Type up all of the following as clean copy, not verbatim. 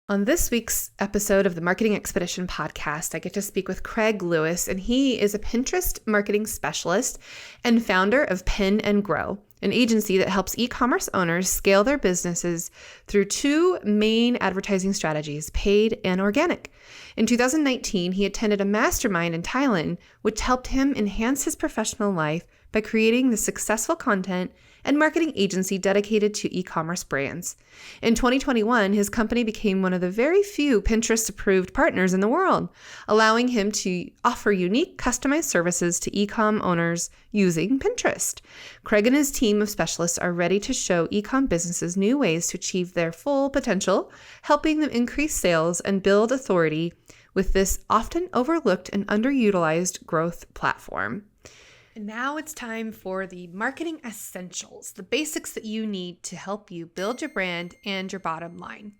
On this week's episode of the Marketing Expedition podcast, I get to speak with Craig Lewis, and he is a Pinterest marketing specialist and founder of Pin&Grow, an agency that helps e-commerce owners scale their businesses through two main advertising strategies, paid and organic. In 2019, he attended a mastermind in Thailand, which helped him enhance his professional life by creating the successful content and marketing agency dedicated to e-commerce brands. In 2021, his company became one of the very few Pinterest-approved partners in the world, allowing him to offer unique customized services to e-com owners using Pinterest. Craig and his team of specialists are ready to show e-com businesses new ways to achieve their full potential, helping them increase sales and build authority with this often overlooked and underutilized growth platform. And now it's time for the marketing essentials, the basics that you need to help you build your brand and your bottom line.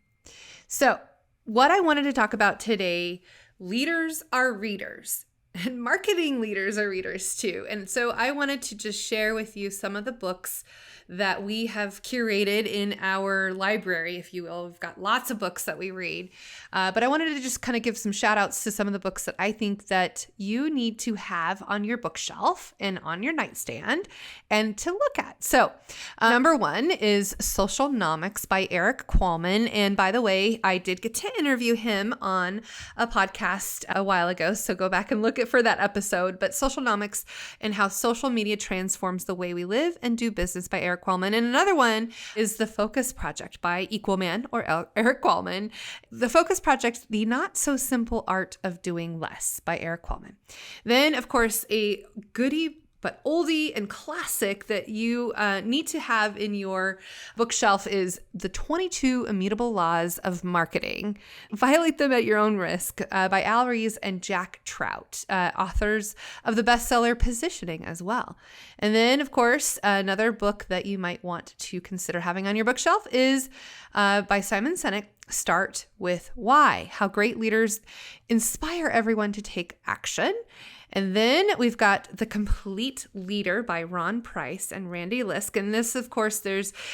So, what I wanted to talk about today, leaders are readers. And marketing leaders are readers too. And so I wanted to just share with you some of the books that we have curated in our library, if you will. We've got lots of books that we read. But I wanted to just kind of give some shout outs to some of the books that I think that you need to have on your bookshelf and on your nightstand and to look at. So number one is Socialnomics by Eric Qualman. And by the way, I did get to interview him on a podcast a while ago. So go back and look for that episode. But Socialnomics and How Social Media Transforms the Way We Live and Do Business by Eric Qualman. And another one is The Focus Project by Equalman or Eric Qualman. The Focus Project, The Not So Simple Art of Doing Less by Eric Qualman. Then, of course, a goodie but oldie and classic that you need to have in your bookshelf is The 22 Immutable Laws of Marketing. Violate Them at Your Own Risk by Al Ries and Jack Trout, authors of the bestseller Positioning as well. And then, of course, another book that you might want to consider having on your bookshelf is by Simon Sinek, Start With Why, How Great Leaders Inspire Everyone to Take Action. And then we've got The Complete Leader by Ron Price and Randy Lisk. And this, of course,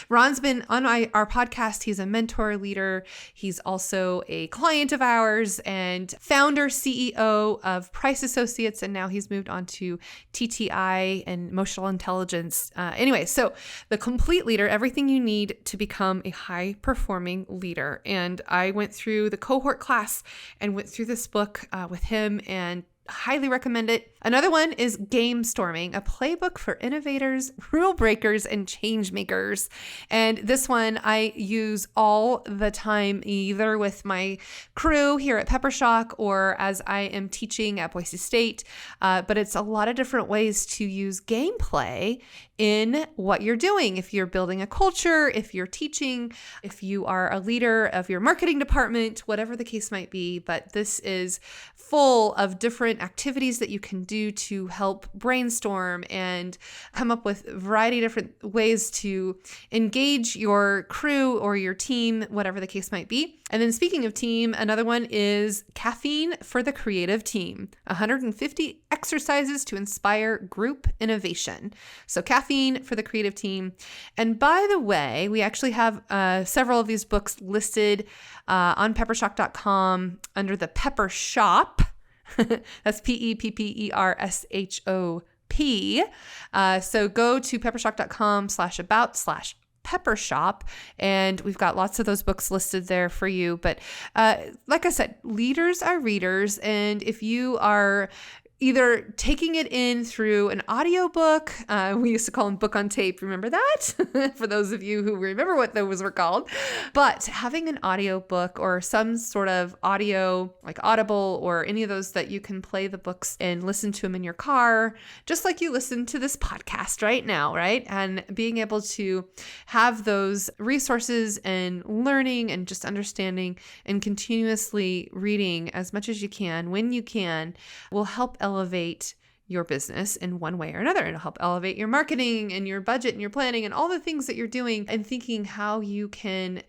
Ron's been on our podcast. He's a mentor leader. He's also a client of ours and founder, CEO of Price Associates. And now he's moved on to TTI and emotional intelligence. Anyway, so The Complete Leader, everything you need to become a high-performing leader. And I went through the cohort class and went through this book with him and highly recommend it. Another one is Game Storming, a playbook for innovators, rule breakers, and change makers. And this one I use all the time, either with my crew here at Peppershock or as I am teaching at Boise State. But it's a lot of different ways to use gameplay in what you're doing. If you're building a culture, if you're teaching, if you are a leader of your marketing department, whatever the case might be. But this is full of different activities that you can do to help brainstorm and come up with a variety of different ways to engage your crew or your team, whatever the case might be. And then speaking of team, another one is Caffeine for the Creative Team, 150 exercises to inspire group innovation. So Caffeine for the Creative Team. And by the way, we actually have several of these books listed on peppershock.com under the Pepper Shop. That's PEPPERSHOP. So go to peppershock.com/about/Peppershop, and we've got lots of those books listed there for you. But like I said, leaders are readers, and if you are either taking it in through an audiobook, we used to call them book on tape, remember that? For those of you who remember what those were called. But having an audiobook or some sort of audio, like Audible or any of those that you can play the books and listen to them in your car, just like you listen to this podcast right now, right? And being able to have those resources and learning and just understanding and continuously reading as much as you can, when you can, will help elevate your business in one way or another. It'll help elevate your marketing and your budget and your planning and all the things that you're doing and thinking how you can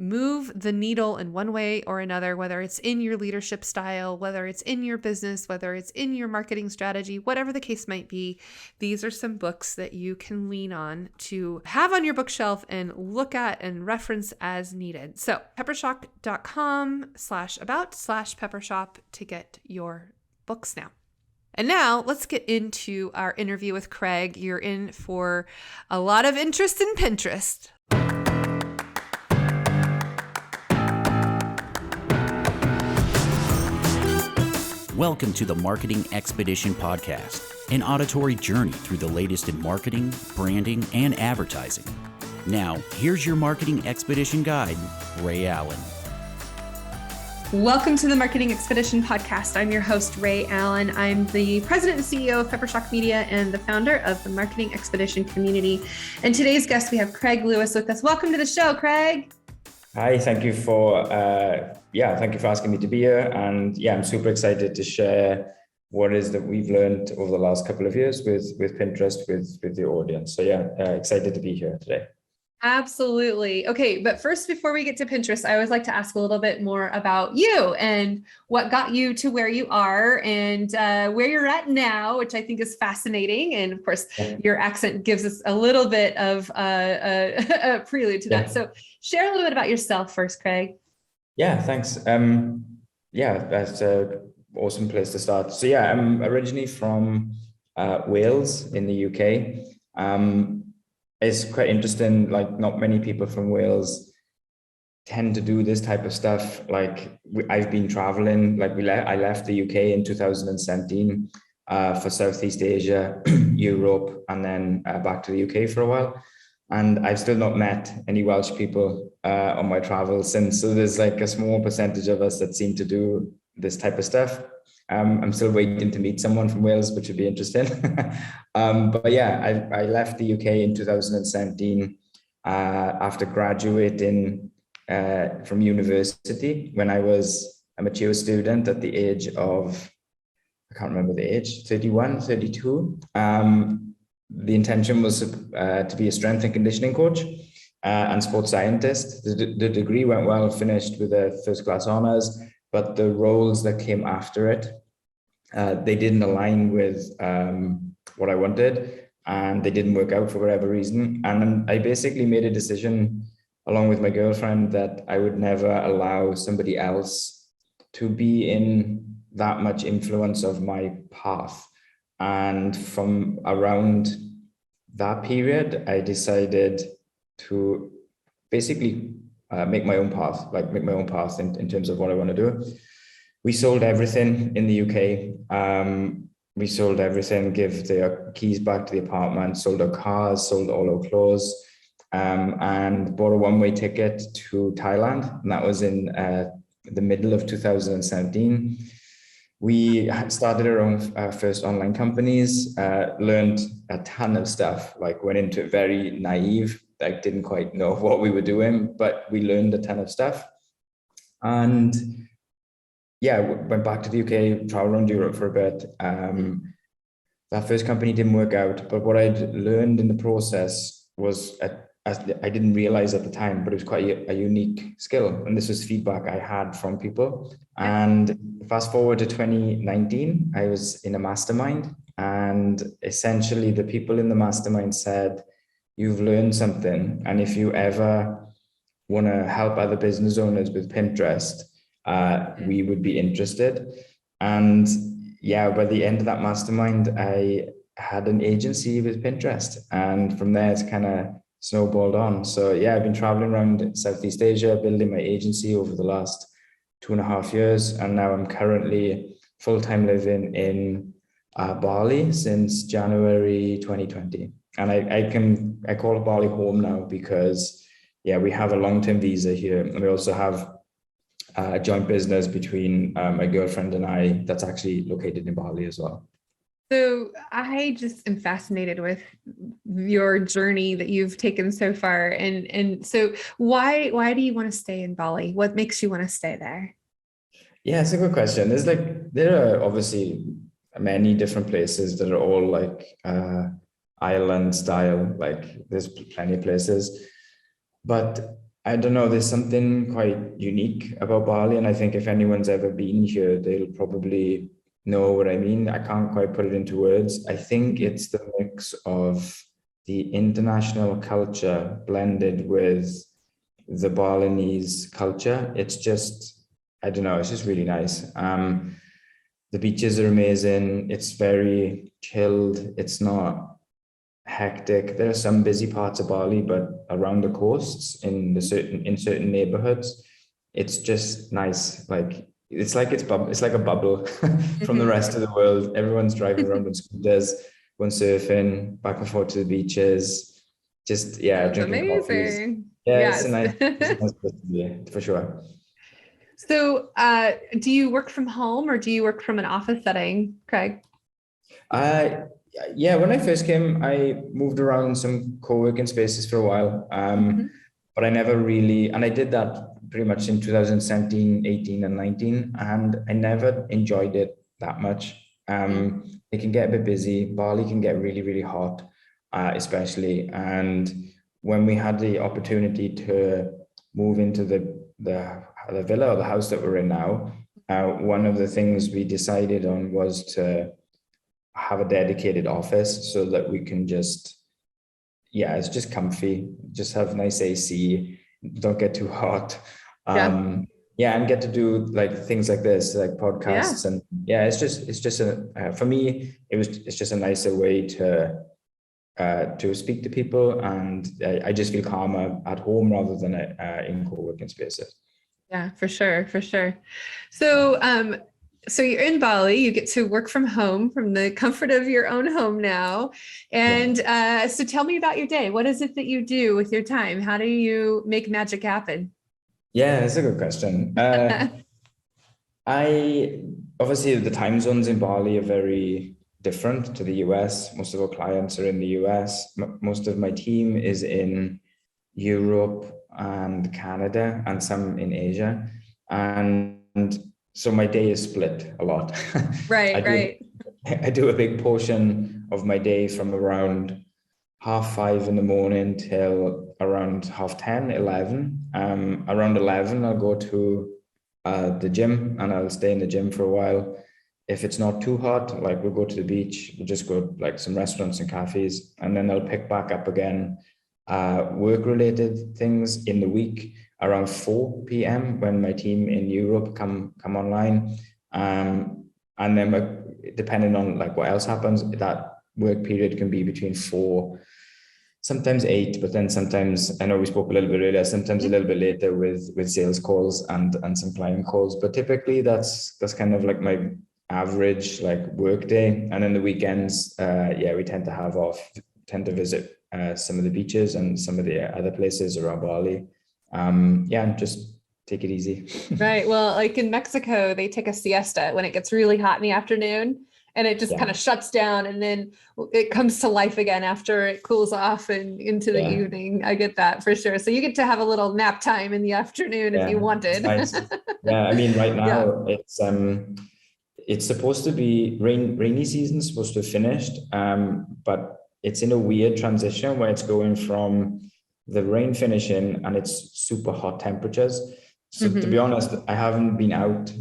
move the needle in one way or another, whether it's in your leadership style, whether it's in your business, whether it's in your marketing strategy, whatever the case might be. These are some books that you can lean on to have on your bookshelf and look at and reference as needed. So peppershock.com/about/peppershop to get your books now. And now let's get into our interview with Craig. You're in for a lot of interest in Pinterest. Welcome to the Marketing Expedition Podcast, an auditory journey through the latest in marketing, branding, and advertising. Now, here's your Marketing Expedition guide, Ray Allen. Welcome to the Marketing Expedition Podcast. I'm your host, Ray Allen. I'm the president and CEO of Peppershock Media and the founder of the Marketing Expedition community. And today's guest, we have Craig Lewis with us. Welcome to the show, Craig. Hi, thank you for asking me to be here. And I'm super excited to share what is that we've learned over the last couple of years with Pinterest, with the audience. So excited to be here today. Absolutely. Okay, but first, before we get to Pinterest, I always like to ask a little bit more about you and what got you to where you are and where you're at now, which I think is fascinating. And of course, your accent gives us a little bit of a prelude to that. So share a little bit about yourself first, Craig. Yeah, thanks. That's an awesome place to start. So I'm originally from Wales in the UK. It's quite interesting, like not many people from Wales tend to do this type of stuff. Like I've been traveling, I left the UK in 2017 for Southeast Asia, Europe, and then back to the UK for a while. And I've still not met any Welsh people on my travels since. So there's like a small percentage of us that seem to do this type of stuff. I'm still waiting to meet someone from Wales, which would be interesting. I left the UK in 2017 after graduating from university when I was a mature student at the age of, I can't remember the age, 31, 32. The intention was to be a strength and conditioning coach and sports scientist. The degree went well, finished with a first class honors, but the roles that came after it, they didn't align with what I wanted, and they didn't work out for whatever reason. And I basically made a decision along with my girlfriend that I would never allow somebody else to be in that much influence of my path. And from around that period, I decided to basically make my own path in terms of what I want to do. We sold everything in the UK. We sold everything, give the keys back to the apartment, sold our cars, sold all our clothes, and bought a one-way ticket to Thailand. And that was in the middle of 2017. We started our own first online companies, learned a ton of stuff, like went into it very naive. I didn't quite know what we were doing, but we learned a ton of stuff. And went back to the UK, traveled around Europe for a bit. That first company didn't work out, but what I'd learned in the process was, I didn't realize at the time, but it was quite a unique skill. And this was feedback I had from people. And fast forward to 2019, I was in a mastermind, and essentially the people in the mastermind said, you've learned something. And if you ever want to help other business owners with Pinterest, we would be interested. And by the end of that mastermind, I had an agency with Pinterest, and from there it's kind of snowballed on. So I've been traveling around Southeast Asia, building my agency over the last 2.5 years, and now I'm currently full-time living in Bali since January 2020. And I call Bali home now because we have a long-term visa here, and we also have a joint business between my girlfriend and I that's actually located in Bali as well. So I just am fascinated with your journey that you've taken so far. And so why do you want to stay in Bali? What makes you want to stay there? Yeah, it's a good question. There are obviously many different places that are all like island style, like there's plenty of places. But I don't know, there's something quite unique about Bali, and I think if anyone's ever been here, they'll probably know what I mean. I can't quite put it into words. I think it's the mix of the international culture blended with the Balinese culture. It's just, I don't know, it's just really nice. The beaches are amazing. It's very chilled. It's not hectic. There are some busy parts of Bali, but around the coasts in certain neighborhoods, it's just nice. Like it's like a bubble from the rest of the world. Everyone's driving around on scooters, going surfing, back and forth to the beaches. Just That's drinking coffees. amazing. Yeah, Yes. it's a nice place to be, for sure. So, do you work from home or do you work from an office setting, Craig? Yeah, when I first came, I moved around some co-working spaces for a while. But I never really, and I did that pretty much in 2017, 18, and 19, and I never enjoyed it that much. It can get a bit busy. Bali can get really, really hot, especially. And when we had the opportunity to move into the villa or the house that we're in now, one of the things we decided on was to have a dedicated office so that we can just, it's just comfy, just have nice AC, don't get too hot. And get to do like things like this, like podcasts. And it's just for me, it's just a nicer way to speak to people. And I just feel calmer at home rather than in co-working spaces. Yeah, for sure. For sure. So, so you're in Bali, you get to work from home, from the comfort of your own home now. And so tell me about your day. What is it that you do with your time? How do you make magic happen? Yeah, that's a good question. Obviously the time zones in Bali are very different to the US. Most of our clients are in the US. Most of my team is in Europe and Canada and some in Asia. And so my day is split a lot. Right. I do a big portion of my day from around 5:30 in the morning till around 10:30, 11. Around 11, I'll go to the gym and I'll stay in the gym for a while. If it's not too hot, like we'll go to the beach, we'll just go like some restaurants and cafes, and then I'll pick back up again work-related things in the week around 4 p.m. when my team in Europe come online. And then depending on like what else happens, that work period can be between 4, sometimes 8, but then sometimes, I know we spoke a little bit earlier, sometimes a little bit later with sales calls and some client calls. But typically that's kind of like my average like work day. And then the weekends, we tend to have off, tend to visit some of the beaches and some of the other places around Bali. And just take it easy. Right. Well, like in Mexico, they take a siesta when it gets really hot in the afternoon, and it just kind of shuts down, and then it comes to life again after it cools off and into the evening. I get that for sure. So you get to have a little nap time in the afternoon if you wanted. Nice. Yeah, I mean, right now it's supposed to be rainy season, supposed to have finished, but it's in a weird transition where it's going from the rain finishing and it's super hot temperatures. So to be honest, I haven't been out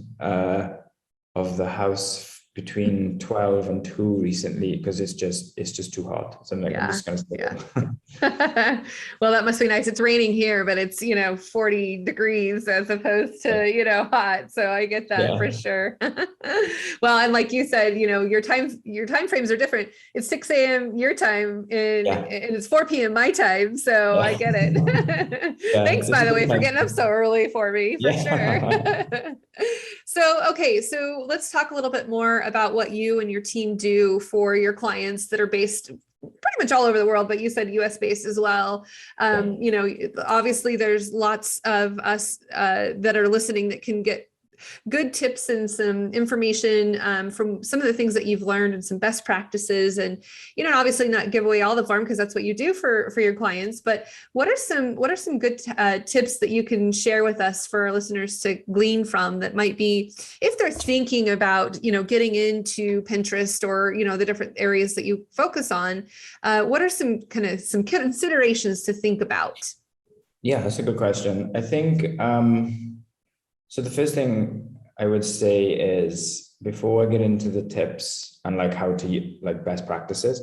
of the house between 12 and 2 recently because it's just too hot. So I'm like, I'm just gonna stay home. Well, that must be nice. It's raining here, but it's 40 degrees as opposed to hot. So I get that for sure. Well, and like you said, your time frames are different. It's 6 a.m. your time and it's 4 p.m. my time. So I get it. Thanks, by the way, for getting up so early for me, for sure. So let's talk a little bit more about what you and your team do for your clients that are based pretty much all over the world, but you said US based as well. Obviously there's lots of us that are listening that can get good tips and some information from some of the things that you've learned and some best practices, and obviously not give away all the farm because that's what you do for your clients. But what are some good tips that you can share with us for our listeners to glean from, that might be, if they're thinking about getting into Pinterest or the different areas that you focus on, what are some considerations to think about? Yeah, that's a good question. I think so. The first thing I would say is before I get into the tips and like how to like best practices,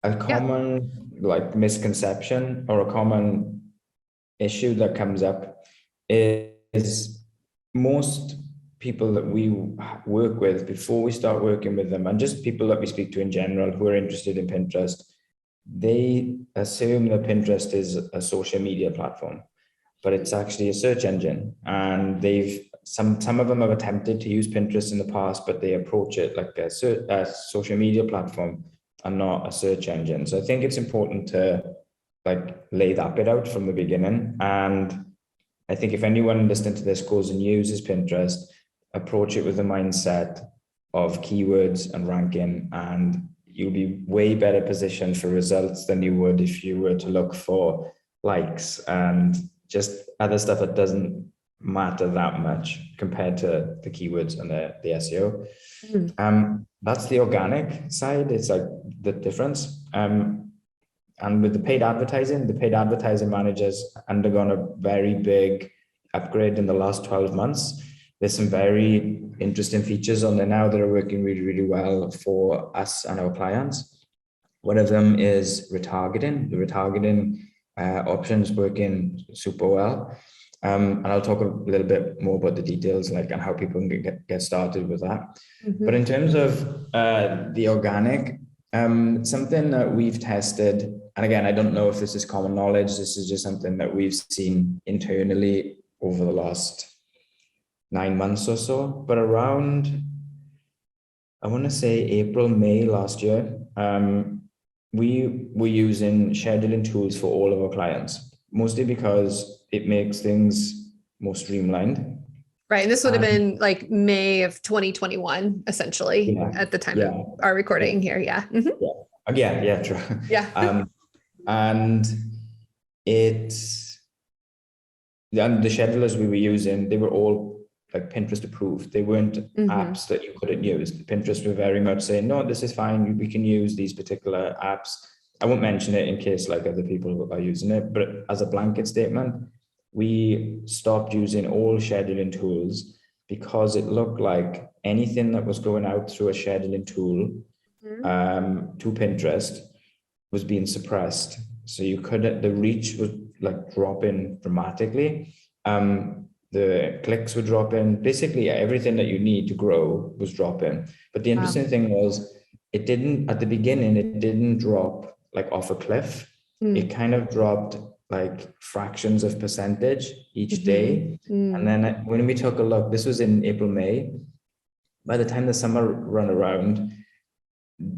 a Yeah. common like misconception or a common issue that comes up is most people that we work with before we start working with them, and just people that we speak to in general who are interested in Pinterest, they assume that Pinterest is a social media platform, but it's actually a search engine. And they've some of them have attempted to use Pinterest in the past, but they approach it like a social media platform and not a search engine. So I think it's important to like lay that bit out from the beginning. And I think if anyone listening to this goes and uses Pinterest, approach it with the mindset of keywords and ranking, and you'll be way better positioned for results than you would if you were to look for likes and just other stuff that doesn't matter that much compared to the keywords and the SEO. That's the organic side. It's like the difference. And with the paid advertising managers undergone a very big upgrade in the last 12 months. There's some very interesting features on there now that are working really, really well for us and our clients. One of them is retargeting. The retargeting options working super well. And I'll talk a little bit more about the details, like and how people can get started with that. But in terms of the organic, something that we've tested, and again, I don't know if this is common knowledge, this is just something that we've seen internally over the last 9 months or so, but around, I want to say April, May last year, we were using scheduling tools for all of our clients, mostly because it makes things more streamlined. Right. And this would have been like May of 2021, essentially, at the time of our recording here. Yeah. Yeah, true. Yeah. And the schedulers we were using, they were all like Pinterest approved. They weren't apps that you couldn't use. Pinterest were very much saying, no, this is fine. We can use these particular apps. I won't mention it in case like other people are using it, but as a blanket statement, we stopped using all scheduling tools because it looked like anything that was going out through a scheduling tool to Pinterest was being suppressed. So you couldn't, the reach was like dropping dramatically. The clicks were dropping. Basically, everything that you need to grow was dropping. But the interesting thing was, it didn't, at the beginning, it didn't drop like off a cliff. It kind of dropped like fractions of percentage each day. And then when we took a look, this was in April, May, by the time the summer run around,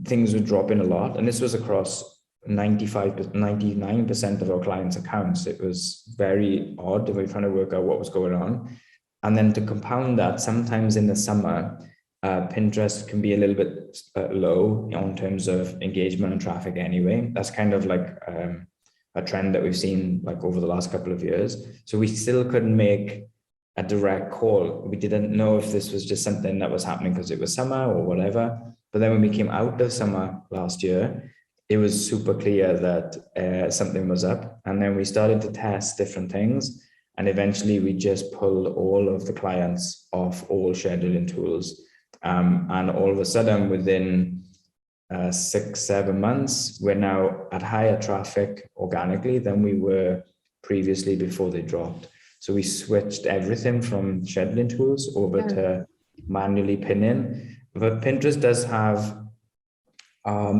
things were dropping a lot. And this was across 99% of our clients' accounts. It was very odd. We were trying to work out what was going on. And then to compound that, sometimes in the summer, Pinterest can be a little bit low in terms of engagement and traffic anyway. That's kind of like a trend that we've seen like over the last couple of years. So we still couldn't make a direct call. We didn't know if this was just something that was happening because it was summer or whatever. But then when we came out of summer last year, it was super clear that something was up. And then we started to test different things. And eventually we just pulled all of the clients off all scheduling tools. And all of a sudden, within 6-7 months, we're now at higher traffic organically than we were previously before they dropped. So we switched everything from scheduling tools over to manually pinning. But Pinterest does have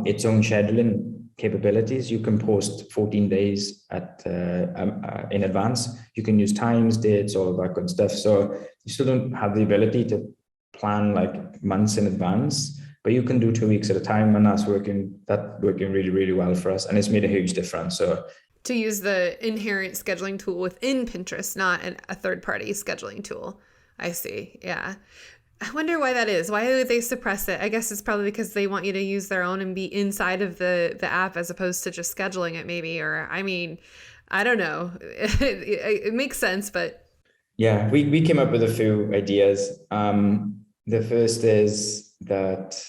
its own scheduling capabilities. You can post 14 days in advance. You can use times, dates, all of that good stuff. So you still don't have the ability to plan like months in advance, but you can do 2 weeks at a time, and that's working really, really well for us. And it's made a huge difference. So to use the inherent scheduling tool within Pinterest, not a third-party scheduling tool. I see. Yeah. I wonder why that is. Why would they suppress it? I guess it's probably because they want you to use their own and be inside of the app as opposed to just scheduling it maybe. Or, I mean, I don't know. It makes sense, but. Yeah, we came up with a few ideas. The first is that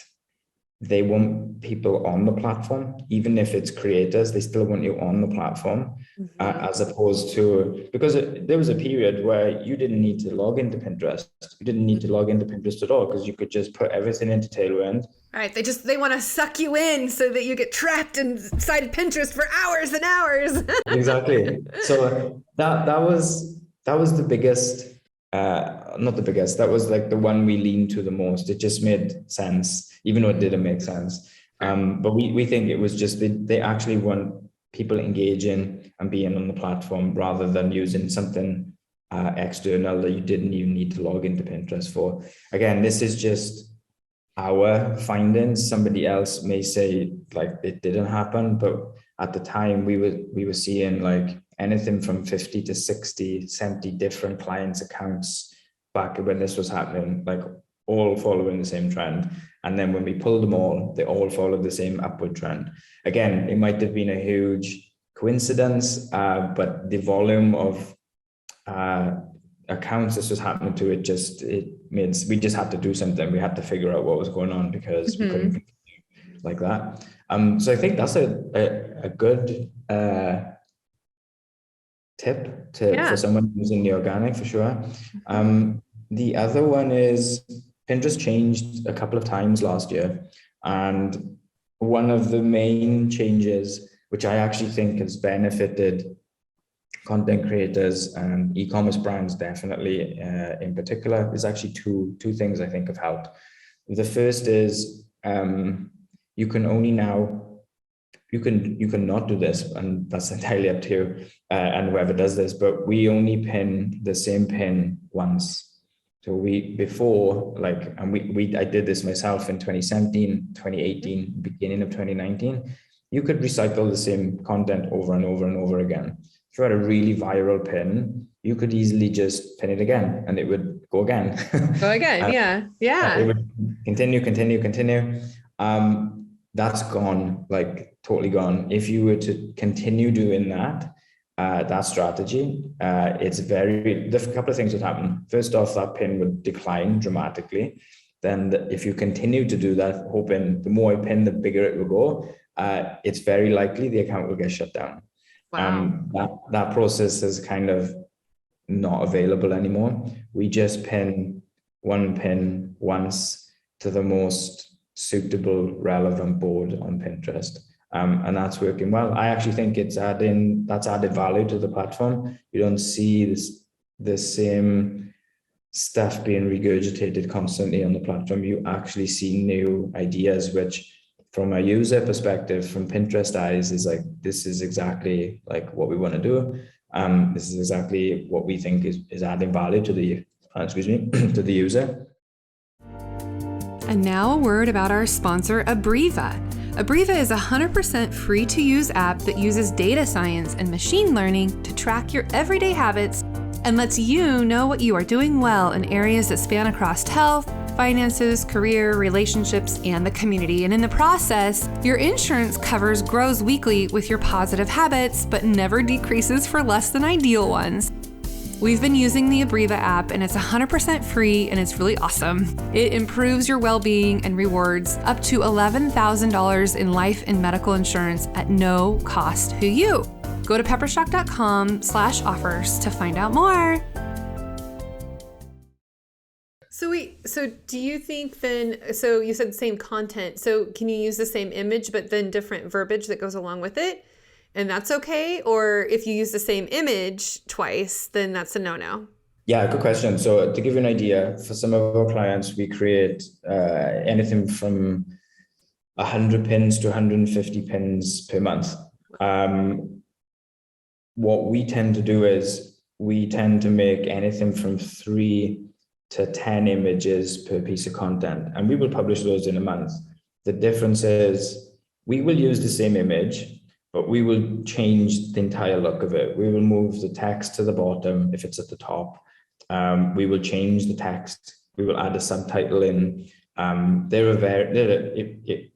they want people on the platform, even if it's creators, they still want you on the platform, as opposed to, because there was a period where you didn't need to log into Pinterest. You didn't need to log into Pinterest at all, because you could just put everything into Tailwind. Right. They want to suck you in so that you get trapped inside Pinterest for hours and hours. Exactly. So that was the biggest, not the biggest, that was like the one we leaned to the most. It just made sense, even though it didn't make sense. But we think it was just, they actually want people engaging and being on the platform rather than using something external that you didn't even need to log into Pinterest for. Again, this is just our findings. Somebody else may say like it didn't happen, but at the time we were seeing like anything from 50 to 60, 70 different clients' accounts back when this was happening, like all following the same trend. And then when we pulled them all, they all followed the same upward trend. Again, it might have been a huge coincidence, but the volume of accounts this was happening to, it means we just had to do something. We had to figure out what was going on, because we couldn't continue like that. So I think that's a good tip for someone using the organic, for sure. The other one is Pinterest changed a couple of times last year, and one of the main changes, which I actually think has benefited content creators and e-commerce brands definitely in particular, is actually two things I think have helped. The first is you can only now, you can not do this, and that's entirely up to you and whoever does this, but we only pin the same pin once. So before, like, and I did this myself in 2017, 2018, beginning of 2019, you could recycle the same content over and over and over again. If you had a really viral pin, you could easily just pin it again and it would go again. Go again, yeah. It would continue. That's gone, like totally gone. If you were to continue doing that strategy, a couple of things would happen. First off, that pin would decline dramatically. Then if you continue to do that, hoping the more I pin, the bigger it will go, it's very likely the account will get shut down. Wow. That process is kind of not available anymore. We just pin one pin once to the most suitable, relevant board on Pinterest. And that's working well. I actually think that's added value to the platform. You don't see the same stuff being regurgitated constantly on the platform. You actually see new ideas, which from a user perspective, from Pinterest eyes, is like, this is exactly like what we want to do. This is exactly what we think is adding value to the to the user. And now a word about our sponsor, Abriva. Abriva is a 100% free-to-use app that uses data science and machine learning to track your everyday habits and lets you know what you are doing well in areas that span across health, finances, career, relationships, and the community. And in the process, your insurance covers grows weekly with your positive habits, but never decreases for less than ideal ones. We've been using the Abriva app, and it's 100% free, and it's really awesome. It improves your well-being and rewards up to $11,000 in life and medical insurance at no cost to you. Go to peppershock.com/offers to find out more. So do you think then, so you said same content, so can you use the same image but then different verbiage that goes along with it? And that's okay? Or if you use the same image twice, then that's a no-no? Yeah, good question. So to give you an idea, for some of our clients, we create anything from 100 pins to 150 pins per month. What we tend to do is we tend to make anything from 3 to 10 images per piece of content, and we will publish those in a month. The difference is we will use the same image, but we will change the entire look of it. We will move the text to the bottom if it's at the top. We will change the text. We will add a subtitle in.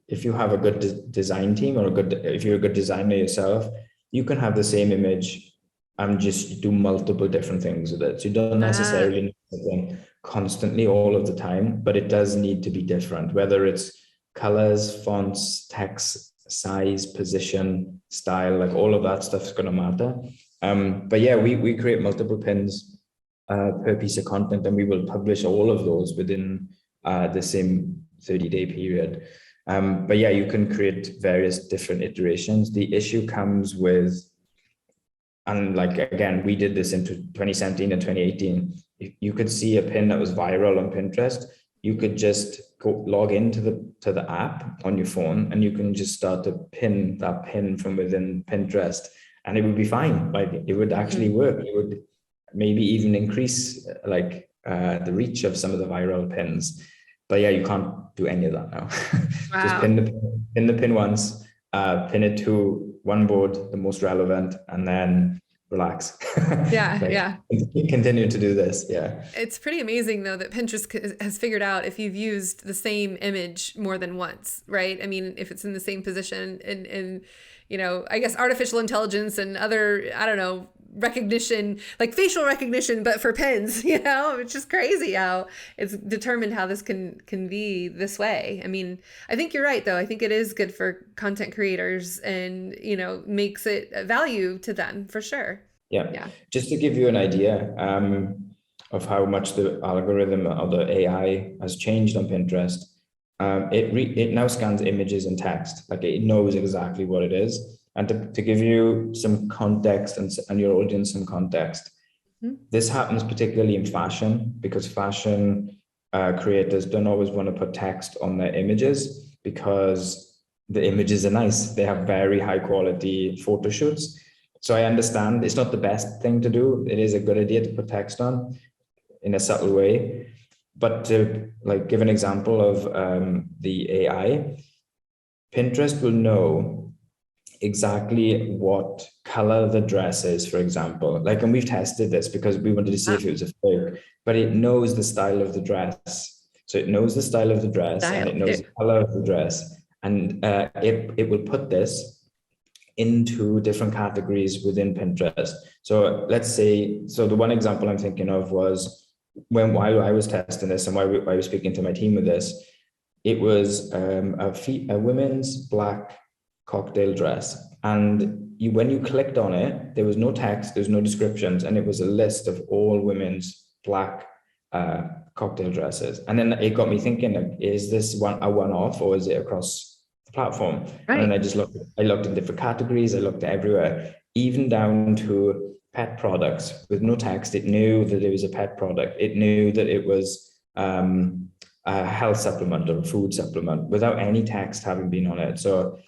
If you have a good design team if you're a good designer yourself, you can have the same image and just do multiple different things with it. So you don't necessarily need something constantly all of the time, but it does need to be different, whether it's colors, fonts, text, size, position, style, like all of that stuff's going to matter. But yeah, we create multiple pins per piece of content, and we will publish all of those within the same 30-day period. But yeah, you can create various different iterations. The issue comes with, and like, again, we did this into 2017 and 2018. If you could see a pin that was viral on Pinterest, you could just go log into the app on your phone, and you can just start to pin that pin from within Pinterest, and it would be fine. Like, it would actually work. It would maybe even increase like the reach of some of the viral pins. But yeah, you can't do any of that now. Wow. Just pin the pin once, pin it to one board, the most relevant, and then relax. Yeah, yeah. Continue to do this. Yeah. It's pretty amazing, though, that Pinterest has figured out if you've used the same image more than once, right? I mean, if it's in the same position, and you know, I guess artificial intelligence and other, I don't know, recognition, like facial recognition, but for pins, you know, it's just crazy how it's determined how this can be this way. I mean, I think you're right, though. I think it is good for content creators, and, you know, makes it a value to them for sure. Yeah. Just to give you an idea of how much the algorithm or the AI has changed on Pinterest, it now scans images and text. Like, it knows exactly what it is. And to give you some context and your audience some context, this happens particularly in fashion, because fashion creators don't always want to put text on their images because the images are nice. They have very high quality photo shoots. So I understand it's not the best thing to do. It is a good idea to put text on in a subtle way. But to like give an example of the AI, Pinterest will know exactly what color the dress is, for example. Like, and we've tested this because we wanted to see if it was a fake, but it knows the style of the dress. So it knows the style of the dress, and it knows the color of the dress. And it will put this into different categories within Pinterest. So let's say, so the one example I'm thinking of was while I was testing this and while I was speaking to my team with this, it was a women's black cocktail dress, and when you clicked on it, there was no text, there's no descriptions, and it was a list of all women's black cocktail dresses. And then it got me thinking, like, is this a one-off, or is it across the platform? Right. And then I looked in different categories, I looked everywhere, even down to pet products with no text. It knew that it was a pet product. It knew that it was a health supplement or a food supplement without any text having been on it. So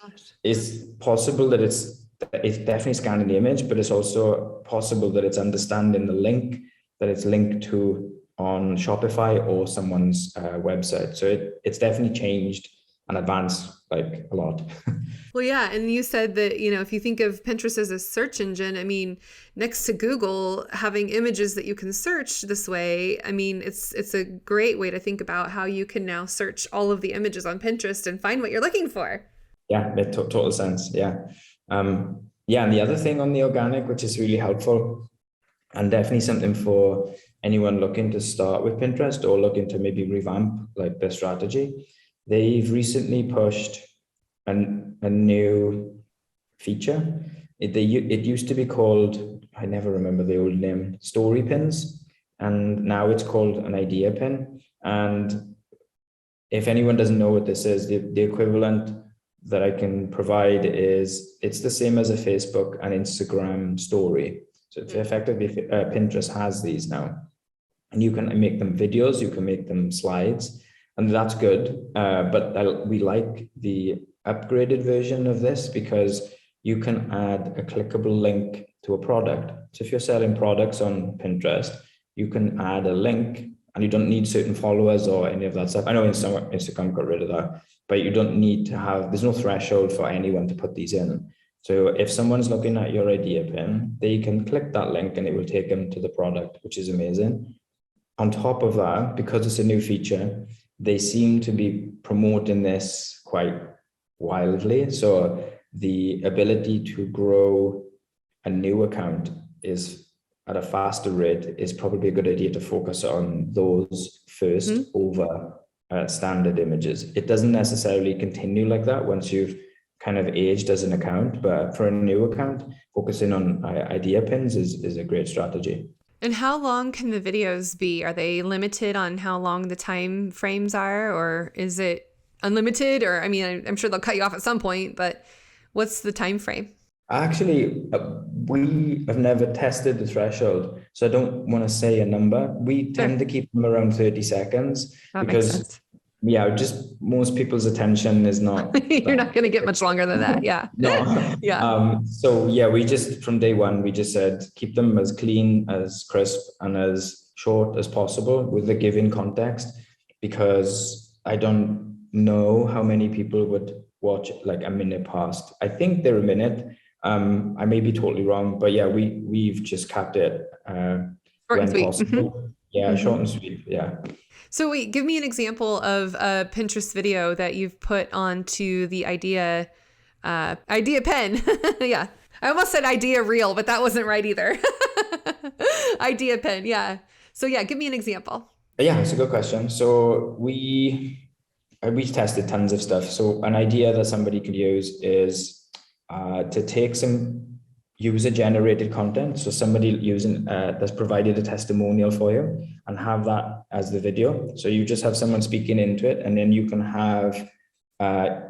it's possible that it's definitely scanning the image, but it's also possible that it's understanding the link that it's linked to on Shopify or someone's website. So it's definitely changed and advanced like a lot. Well, yeah. And you said that, you know, if you think of Pinterest as a search engine, I mean, next to Google, having images that you can search this way, I mean, it's a great way to think about how you can now search all of the images on Pinterest and find what you're looking for. Yeah, it total sense. Yeah. Yeah. And the other thing on the organic, which is really helpful and definitely something for anyone looking to start with Pinterest or looking to maybe revamp like their strategy, they've recently pushed a new feature. It used to be called, I never remember the old name, story pins, and now it's called an idea pin. And if anyone doesn't know what this is, the equivalent that I can provide is, it's the same as a Facebook and Instagram story. So effectively, Pinterest has these now, and you can make them videos, you can make them slides, and that's good. But we like the upgraded version of this because you can add a clickable link to a product. So if you're selling products on Pinterest, you can add a link, and you don't need certain followers or any of that stuff. I know Instagram got rid of that, but you don't need to have, there's no threshold for anyone to put these in. So if someone's looking at your idea pin, they can click that link and it will take them to the product, which is amazing. On top of that, because it's a new feature, they seem to be promoting this quite wildly. So the ability to grow a new account is at a faster rate is probably a good idea to focus on those first over standard images. It doesn't necessarily continue like that once you've kind of aged as an account, but for a new account, focusing on idea pins is a great strategy. And how long can the videos be? Are they limited on how long the time frames are, or is it unlimited? Or, I mean, I'm sure they'll cut you off at some point, but what's the time frame? Actually, we have never tested the threshold, so I don't want to say a number. We tend to keep them around 30 seconds That makes because, sense. yeah, just most people's attention is not. You're not going to get much longer than that. Yeah. No. Yeah. So yeah, we just, from day one, we just said, keep them as clean, as crisp, and as short as possible with the given context, because I don't know how many people would watch like a minute past. I think they're a minute. I may be totally wrong, but yeah, we've just kept it Short when and sweet. possible. Yeah, short and sweet. Yeah. So wait, give me an example of a Pinterest video that you've put onto the idea pen. Yeah. I almost said idea reel, but that wasn't right either. Idea pen. Yeah. So yeah, give me an example. Yeah, it's a good question. So we tested tons of stuff. So an idea that somebody could use is to take some user-generated content. So somebody using that's provided a testimonial for you, and have that as the video. So you just have someone speaking into it, and then you can have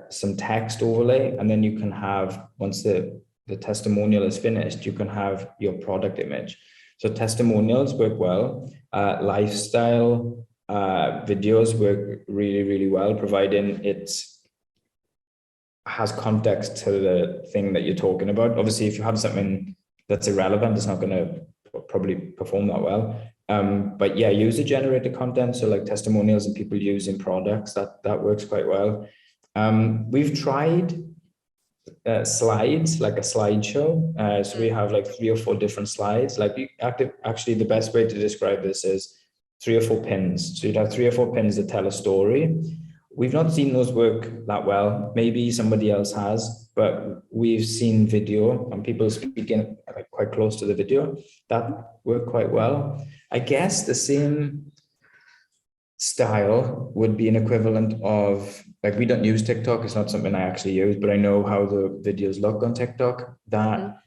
some text overlay, and then you can have, once the testimonial is finished, you can have your product image. So testimonials work well. Lifestyle videos work really, really well, providing it has context to the thing that you're talking about. Obviously, if you have something that's irrelevant, it's not going to probably perform that well. But yeah, user-generated content, so like testimonials and people using products, that works quite well. We've tried slides, like a slideshow. So we have like 3 or 4 different slides. Like actually, the best way to describe this is 3 or 4 pins. So you'd have 3 or 4 pins that tell a story. We've not seen those work that well. Maybe somebody else has, but we've seen video and people speaking like quite close to the video that work quite well. I guess the same style would be an equivalent of, like, we don't use TikTok. It's not something I actually use, but I know how the videos look on TikTok. That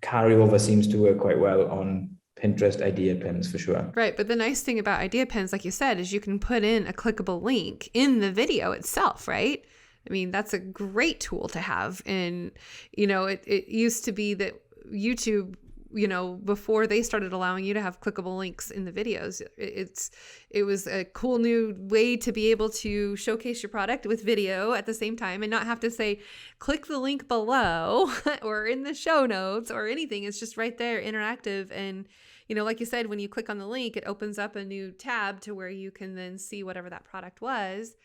carryover seems to work quite well on Pinterest idea pins for sure. Right. But the nice thing about idea pins, like you said, is you can put in a clickable link in the video itself, right? I mean, that's a great tool to have. And, you know, it used to be that YouTube, you know, before they started allowing you to have clickable links in the videos, it was a cool new way to be able to showcase your product with video at the same time and not have to say, click the link below or in the show notes or anything. It's just right there, interactive. And, you know, like you said, when you click on the link, it opens up a new tab to where you can then see whatever that product was.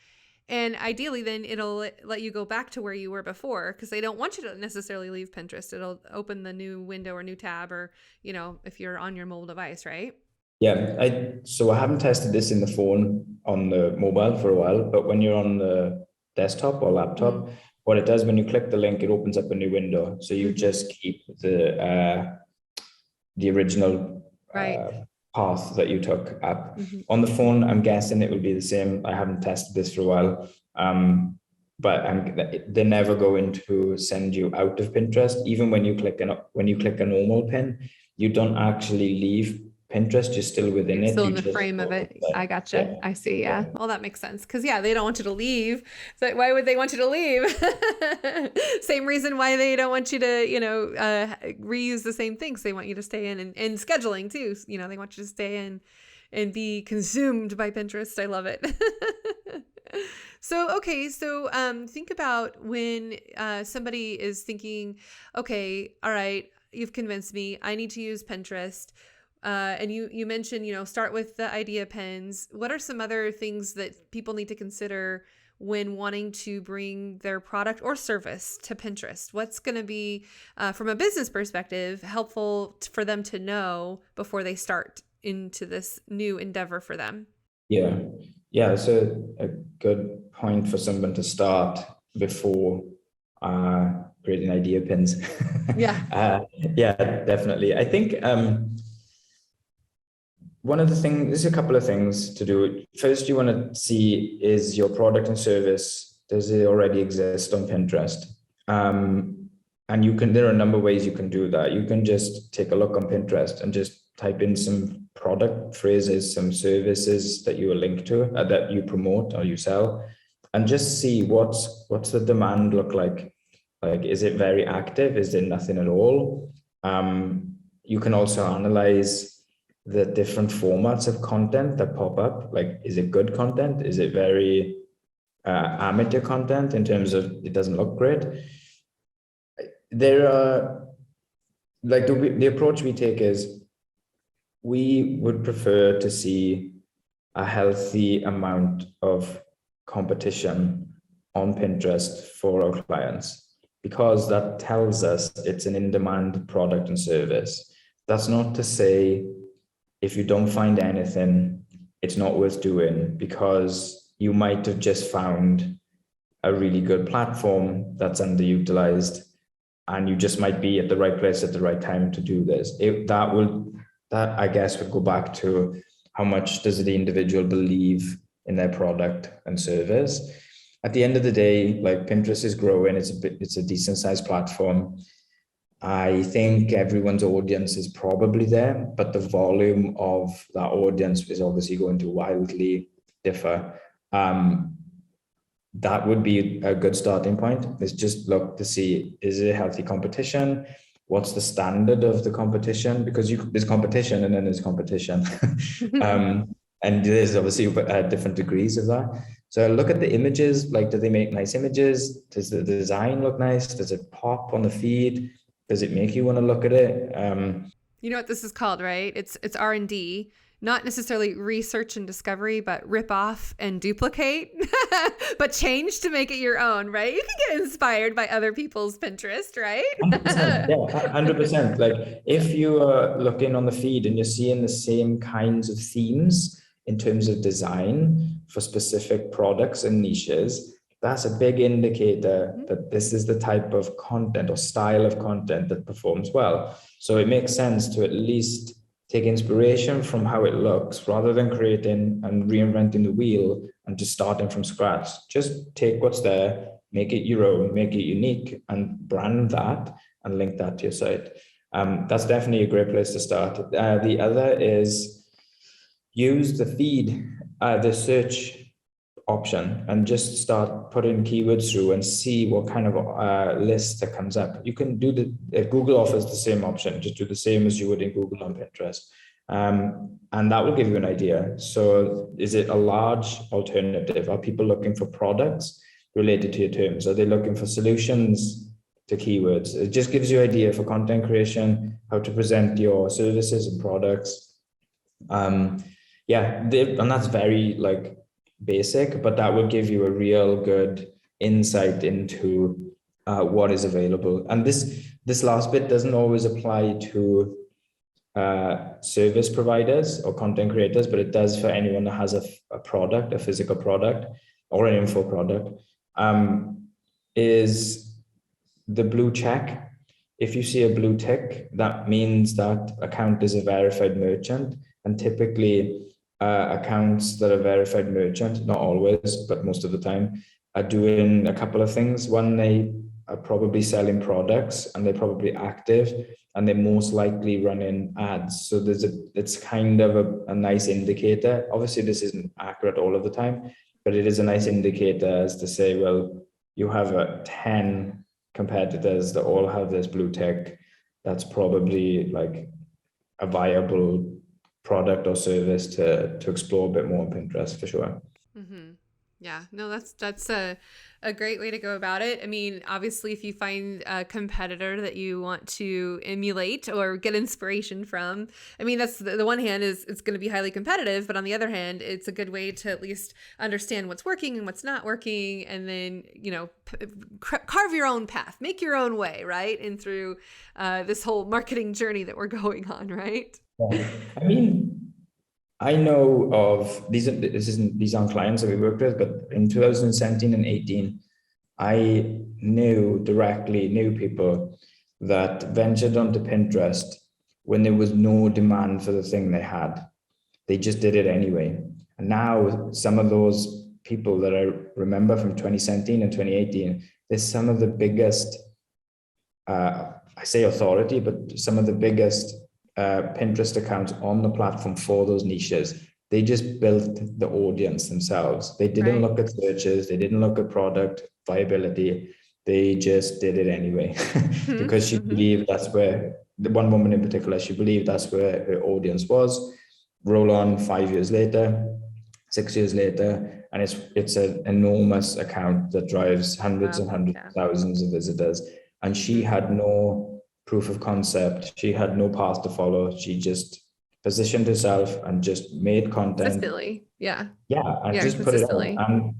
And ideally, then it'll let you go back to where you were before, because they don't want you to necessarily leave Pinterest. It'll open the new window or new tab, or, you know, if you're on your mobile device, right? Yeah, so I haven't tested this in the phone on the mobile for a while, but when you're on the desktop or laptop, what it does when you click the link, it opens up a new window. So you just keep the original path that you took up. On the phone, I'm guessing it will be the same. I haven't tested this for a while, but they're never going to send you out of Pinterest. Even when you click a normal pin, you don't actually leave Pinterest, you're still within it. Still in the frame of it. I gotcha. Yeah. I see. Yeah. Well, that makes sense. Because they don't want you to leave. So why would they want you to leave? Same reason why they don't want you to, reuse the same things. They want you to stay in, and scheduling too. They want you to stay in and be consumed by Pinterest. I love it. So think about when somebody is thinking, okay, all right, you've convinced me. I need to use Pinterest. And you mentioned, start with the idea pins. What are some other things that people need to consider when wanting to bring their product or service to Pinterest? What's going to be, from a business perspective, helpful for them to know before they start into this new endeavor for them? Yeah, it's a good point for someone to start before creating idea pins. Yeah, definitely. I think one of the things, there's a couple of things to do. First, you want to see, is your product and service, does it already exist on Pinterest? And there are a number of ways you can do that. You can just take a look on Pinterest and just type in some product phrases, some services that you are linked to, that you promote or you sell, and just see what's the demand look like. Like, is it very active? Is there nothing at all? You can also analyze the different formats of content that pop up. Like, is it good content? Is it very amateur content in terms of it doesn't look great? There are, like, the approach we take is we would prefer to see a healthy amount of competition on Pinterest for our clients, because that tells us it's an in-demand product and service. That's not to say if you don't find anything, it's not worth doing, because you might have just found a really good platform that's underutilized, and you just might be at the right place at the right time to do this. That I guess would go back to how much does the individual believe in their product and service. At the end of the day, like, Pinterest is growing, it's a decent sized platform. I think everyone's audience is probably there, but the volume of that audience is obviously going to wildly differ. That would be a good starting point, is just look to see, is it healthy competition? What's the standard of the competition? Because there's competition and then there's competition. And there's obviously different degrees of that. So look at the images, like, do they make nice images? Does the design look nice? Does it pop on the feed? Does it make you want to look at it? You know what this is called, right? It's R&D, not necessarily research and discovery, but rip off and duplicate, but change to make it your own, right? You can get inspired by other people's Pinterest, right? 100%, yeah, 100%. Like, if you are looking on the feed and you're seeing the same kinds of themes in terms of design for specific products and niches, that's a big indicator that this is the type of content or style of content that performs well. So it makes sense to at least take inspiration from how it looks, rather than creating and reinventing the wheel and just starting from scratch. Just take what's there, make it your own, make it unique, and brand that and link that to your site. That's definitely a great place to start. The other is use the feed, the search option, and just start putting keywords through and see what kind of list that comes up. You can do Google offers the same option, just do the same as you would in Google on Pinterest. And that will give you an idea. So is it a large alternative? Are people looking for products related to your terms? Are they looking for solutions to keywords? It just gives you an idea for content creation, how to present your services and products. And that's very, like, basic, but that will give you a real good insight into what is available. And this last bit doesn't always apply to service providers or content creators, but it does for anyone that has a product, a physical product or an info product. Is the blue check. If you see a blue tick, that means that account is a verified merchant, and typically accounts that are verified merchant, not always, but most of the time, are doing a couple of things. One, they are probably selling products, and they're probably active, and they're most likely running ads. So it's kind of a nice indicator. Obviously, this isn't accurate all of the time, but it is a nice indicator as to say, well, you have 10 competitors that all have this blue tick. That's probably like a viable product or service to explore a bit more on Pinterest, for sure. Mm-hmm. Yeah, no, that's a great way to go about it. I mean, obviously, if you find a competitor that you want to emulate or get inspiration from, I mean, that's the one hand is it's going to be highly competitive, but on the other hand, it's a good way to at least understand what's working and what's not working, and then, you know, carve your own path, make your own way, right? And through this whole marketing journey that we're going on, right? Yeah. I mean, I know of these aren't clients that we worked with, but in 2017 and 18, I knew people that ventured onto Pinterest when there was no demand for the thing they had. They just did it anyway. And now some of those people that I remember from 2017 and 2018, there's some of the biggest, I say authority, but some of the biggest Pinterest accounts on the platform for those niches. They just built the audience themselves. They didn't look at searches. They didn't look at product viability. They just did it anyway because she believed that's where, the one woman in particular, she believed that's where her audience was. Roll on 5 years later, 6 years later, and it's an enormous account that drives hundreds and hundreds of thousands of visitors. And she had no proof of concept. She had no path to follow. She just positioned herself and just made content. Consistently. Yeah. And just put it out.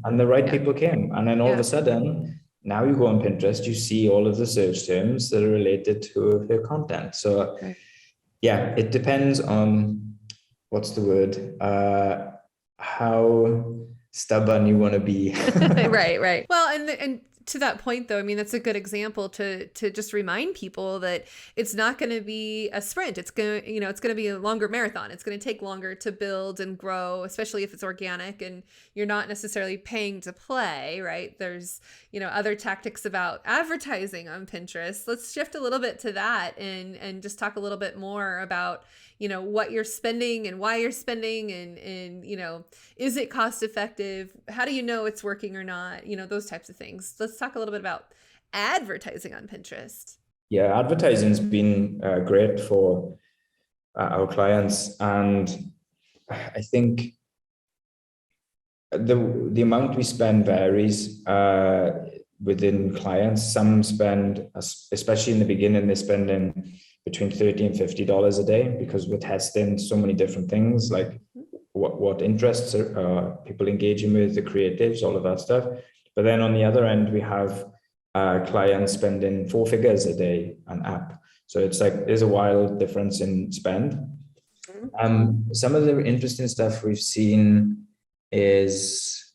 And the right people came. And then all of a sudden, now you go on Pinterest, you see all of the search terms that are related to her content. So it depends on, what's the word? How stubborn you want to be. Right. Well, and to that point, though, I mean, that's a good example to just remind people that it's not going to be a sprint. It's going to be a longer marathon. It's going to take longer to build and grow, especially if it's organic and you're not necessarily paying to play, right? There's, other tactics about advertising on Pinterest. Let's shift a little bit to that and just talk a little bit more about, what you're spending and why you're spending and, is it cost effective? How do you know it's working or not? Those types of things. Let's talk a little bit about advertising on Pinterest. Yeah, advertising's been great for our clients. And I think the amount we spend varies within clients. Some spend, especially in the beginning, they're spending between $30 and $50 a day because we're testing so many different things, like what interests are people engaging with, the creatives, all of that stuff. But then on the other end, we have clients spending 4 figures a day on app. So it's like, there's a wild difference in spend. Some of the interesting stuff we've seen is,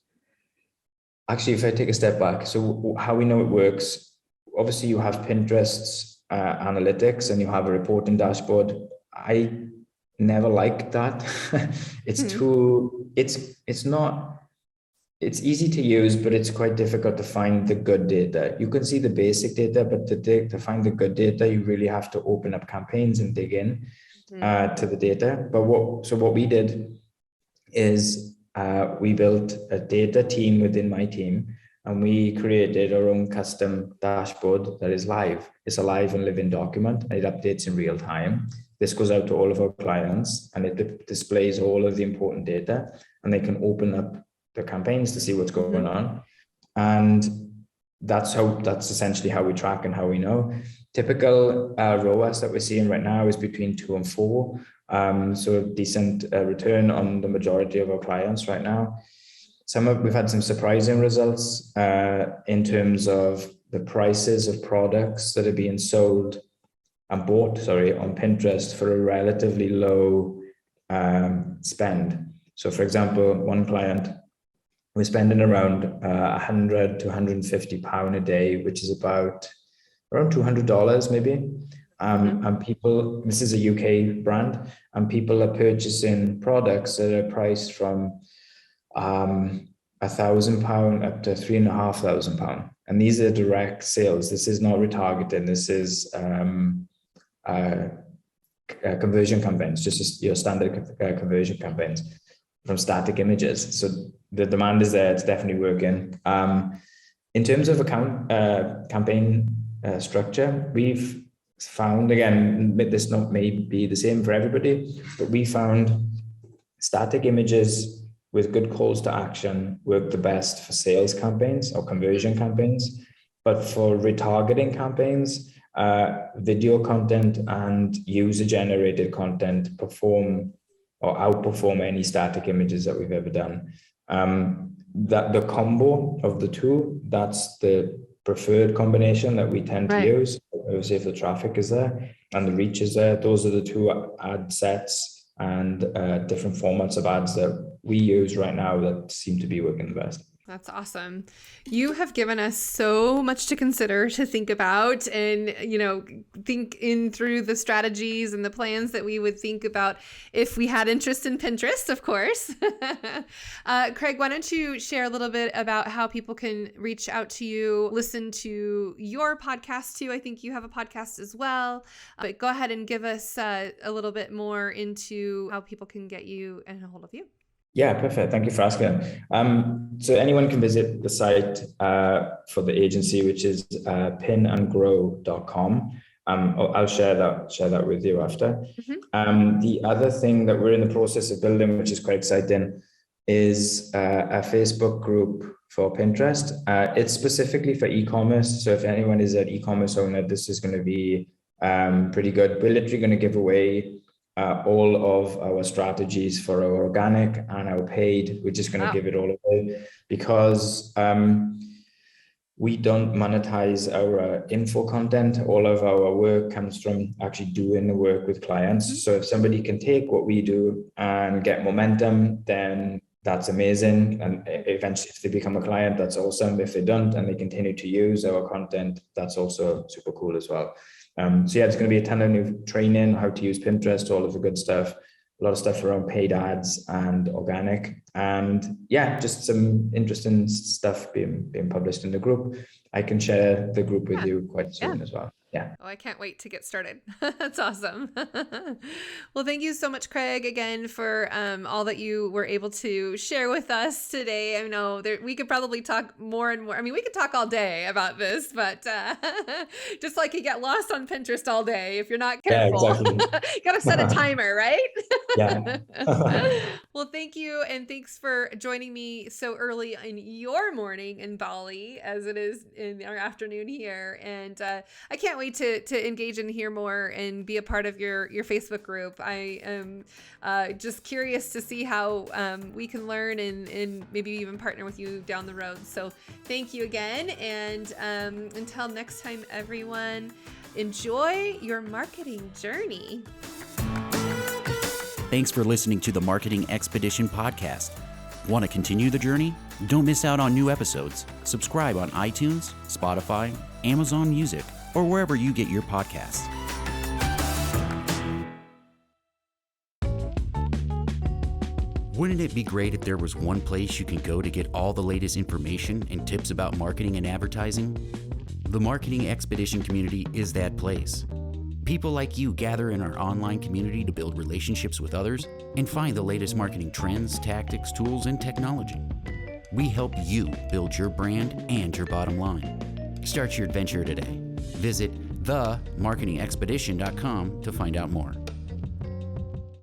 actually, if I take a step back, so how we know it works, obviously you have Pinterest's analytics and you have a reporting dashboard. I never liked that. It's easy to use, but it's quite difficult to find the good data. You can see the basic data, but to find the good data, you really have to open up campaigns and dig in to the data. But what we did is we built a data team within my team, and we created our own custom dashboard that is live. It's a live and living document, and it updates in real time. This goes out to all of our clients, and it displays all of the important data, and they can open up the campaigns to see what's going on. And that's essentially how we track and how we know. Typical ROAS that we're seeing right now is between 2 and 4. So decent return on the majority of our clients right now. We've had some surprising results in terms of the prices of products that are being sold and bought, on Pinterest for a relatively low spend. So for example, one client, we're spending around 100 to 150 pound a day, which is about around $200 maybe. And people, this is a UK brand, and people are purchasing products that are priced from £1,000 up to £3,500. And these are direct sales. This is not retargeting. This is conversion campaigns, just your standard conversion campaigns from static images. So the demand is there. It's definitely working. In terms of campaign structure, we've found, again, this may be the same for everybody, but we found static images with good calls to action work the best for sales campaigns or conversion campaigns. But for retargeting campaigns, video content and user-generated content perform or outperform any static images that we've ever done. That the combo of the two, that's the preferred combination that we tend to use. Obviously, if the traffic is there and the reach is there, those are the two ad sets and different formats of ads that we use right now that seem to be working the best. That's awesome. You have given us so much to consider, to think about, and, think in through the strategies and the plans that we would think about if we had interest in Pinterest, of course. Craig, why don't you share a little bit about how people can reach out to you, listen to your podcast too. I think you have a podcast as well, but go ahead and give us a little bit more into how people can get you and a hold of you. Yeah, perfect. Thank you for asking. So anyone can visit the site for the agency, which is pinandgrow.com. I'll share that with you after. Mm-hmm. The other thing that we're in the process of building, which is quite exciting, is a Facebook group for Pinterest. It's specifically for e-commerce. So if anyone is an e-commerce owner, this is going to be pretty good. We're literally going to give away all of our strategies for our organic and our paid. We're just going to give it all away because we don't monetize our info content. All of our work comes from actually doing the work with clients. Mm-hmm. So if somebody can take what we do and get momentum, then that's amazing. And eventually, if they become a client, that's awesome. If they don't and they continue to use our content, that's also super cool as well. So yeah, it's going to be a ton of new training, how to use Pinterest, all of the good stuff, a lot of stuff around paid ads and organic, and yeah, just some interesting stuff being published in the group. I can share the group with you quite soon as well. Yeah. Oh, I can't wait to get started. That's awesome. Well, thank you so much, Craig, again, for all that you were able to share with us today. I know we could probably talk more and more. I mean, we could talk all day about this, but just like you get lost on Pinterest all day if you're not careful. Yeah, exactly. You got to set a timer, right? Yeah. Well, thank you. And thanks for joining me so early in your morning in Bali as it is in our afternoon here. And I can't wait to engage and hear more and be a part of your Facebook group. I am just curious to see how we can learn and maybe even partner with you down the road. So thank you again. And until next time, everyone, enjoy your marketing journey. Thanks for listening to the Marketing Expedition podcast. Want to continue the journey? Don't miss out on new episodes. Subscribe on iTunes, Spotify, Amazon Music, or wherever you get your podcasts. Wouldn't it be great if there was one place you can go to get all the latest information and tips about marketing and advertising? The Marketing Expedition community is that place. People like you gather in our online community to build relationships with others and find the latest marketing trends, tactics, tools, and technology. We help you build your brand and your bottom line. Start your adventure today. Visit themarketingexpedition.com to find out more.